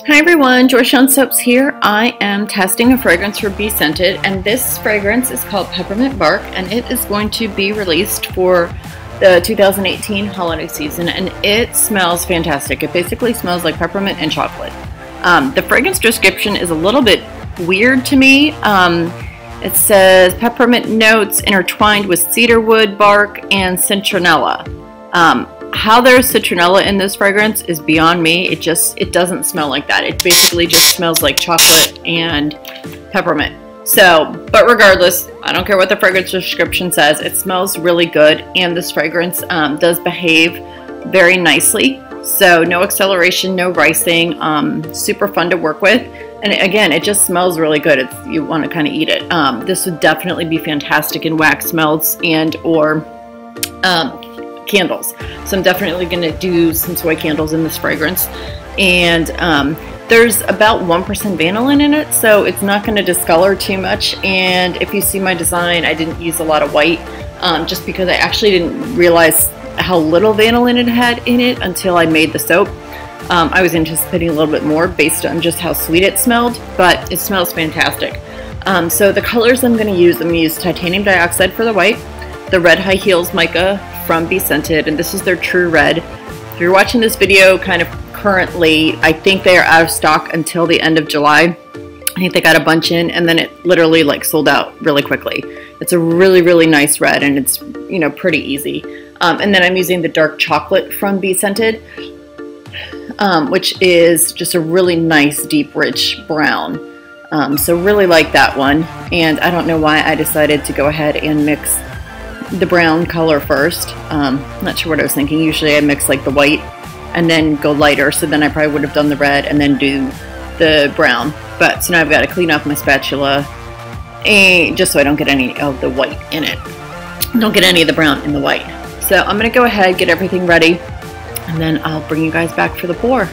Hi everyone, Georgetown Soaps here. I am testing a fragrance for BeScented, and this fragrance is called Peppermint Bark, and it is going to be released for the 2018 holiday season, and it smells fantastic. It basically smells like peppermint and chocolate. The fragrance description is a little bit weird to me. It says peppermint notes intertwined with cedarwood bark and citronella. How there's citronella in this fragrance is beyond me. It doesn't smell like that. It basically just smells like chocolate and peppermint. So, but regardless, I don't care what the fragrance description says. It smells really good, and this fragrance does behave very nicely. So no acceleration, no ricing, super fun to work with. And again, it just smells really good. You want to kind of eat it. This would definitely be fantastic in wax melts and or candles. So I'm definitely going to do some soy candles in this fragrance. And there's about 1% vanillin in it, so it's not going to discolor too much. And if you see my design, I didn't use a lot of white just because I actually didn't realize how little vanillin it had in it until I made the soap. I was anticipating a little bit more based on just how sweet it smelled, but it smells fantastic. So the colors I'm going to use titanium dioxide for the white, the red high heels mica from BeScented, and this is their true red. If you're watching this video kind of currently, I think they are out of stock until the end of July. I think they got a bunch in, and then it literally like sold out really quickly. It's a really, really nice red, and it's, you know, pretty easy. And then I'm using the dark chocolate from BeScented, which is just a really nice, deep, rich brown. So really like that one. And I don't know why I decided to go ahead and mix the brown color first. Not sure what I was thinking. Usually I mix like the white and then go lighter. So then I probably would have done the red and then do the brown. But so now I've got to clean off my spatula, and just so I don't get any of the white in it. Don't get any of the brown in the white. So I'm going to go ahead, get everything ready, and then I'll bring you guys back for the pour.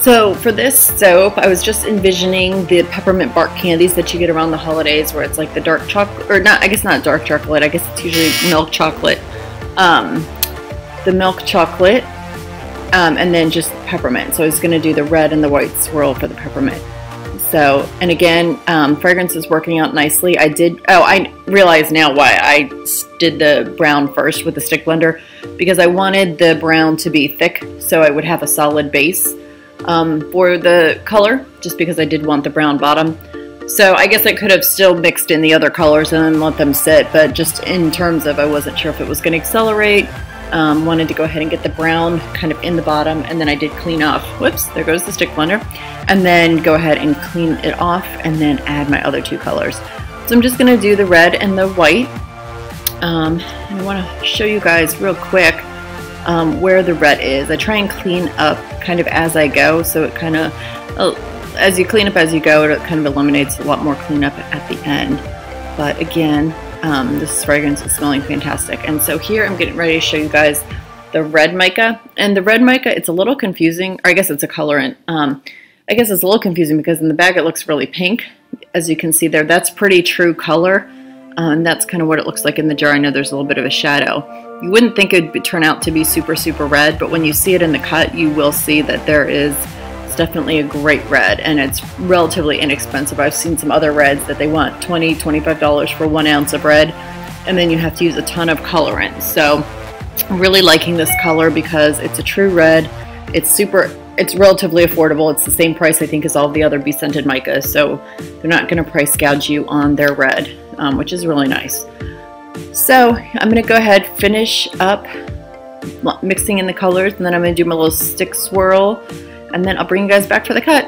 So for this soap, I was just envisioning the peppermint bark candies that you get around the holidays, where it's like the dark chocolate, or not, I guess not dark chocolate, I guess it's usually milk chocolate. The milk chocolate, and then just peppermint. So I was going to do the red and the white swirl for the peppermint. So, and again, fragrance is working out nicely. I realize now why I did the brown first with the stick blender, because I wanted the brown to be thick so I would have a solid base for the color, just because I did want the brown bottom. So I guess I could have still mixed in the other colors and then let them sit, but just in terms of I wasn't sure if it was going to accelerate, wanted to go ahead and get the brown kind of in the bottom, and then I did clean off, whoops, there goes the stick blender, and then go ahead and clean it off and then add my other two colors. So I'm just going to do the red and the white, and I want to show you guys real quick where the red is. I try and clean up kind of as I go, so it kind of, as you clean up as you go, it kind of eliminates a lot more cleanup at the end. But again, this fragrance is smelling fantastic. And so here I'm getting ready to show you guys the red mica. And the red mica, it's a little confusing, or I guess it's a colorant. I guess it's a little confusing because in the bag it looks really pink. As you can see there, that's pretty true color. And that's kind of what it looks like in the jar. I know there's a little bit of a shadow. You wouldn't think it would turn out to be super, super red, but when you see it in the cut, you will see that it's definitely a great red, and it's relatively inexpensive. I've seen some other reds that they want $20, $25 for 1 ounce of red, and then you have to use a ton of colorant. So I'm really liking this color because it's a true red. It's relatively affordable. It's the same price, I think, as all the other BeScented micas, so they're not going to price gouge you on their red, which is really nice. So I'm going to go ahead, finish up mixing in the colors, and then I'm going to do my little stick swirl, and then I'll bring you guys back for the cut.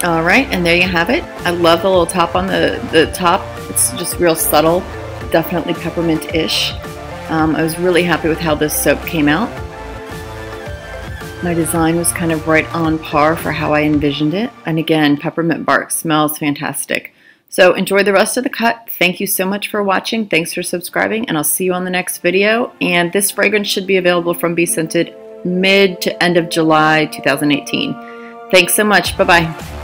All right, and there you have it. I love the little top on the top. It's just real subtle, definitely peppermint-ish. I was really happy with how this soap came out. My design was kind of right on par for how I envisioned it. And again, peppermint bark smells fantastic. So enjoy the rest of the cut. Thank you so much for watching. Thanks for subscribing, and I'll see you on the next video. And this fragrance should be available from BeScented mid to end of July 2018. Thanks so much. Bye-bye.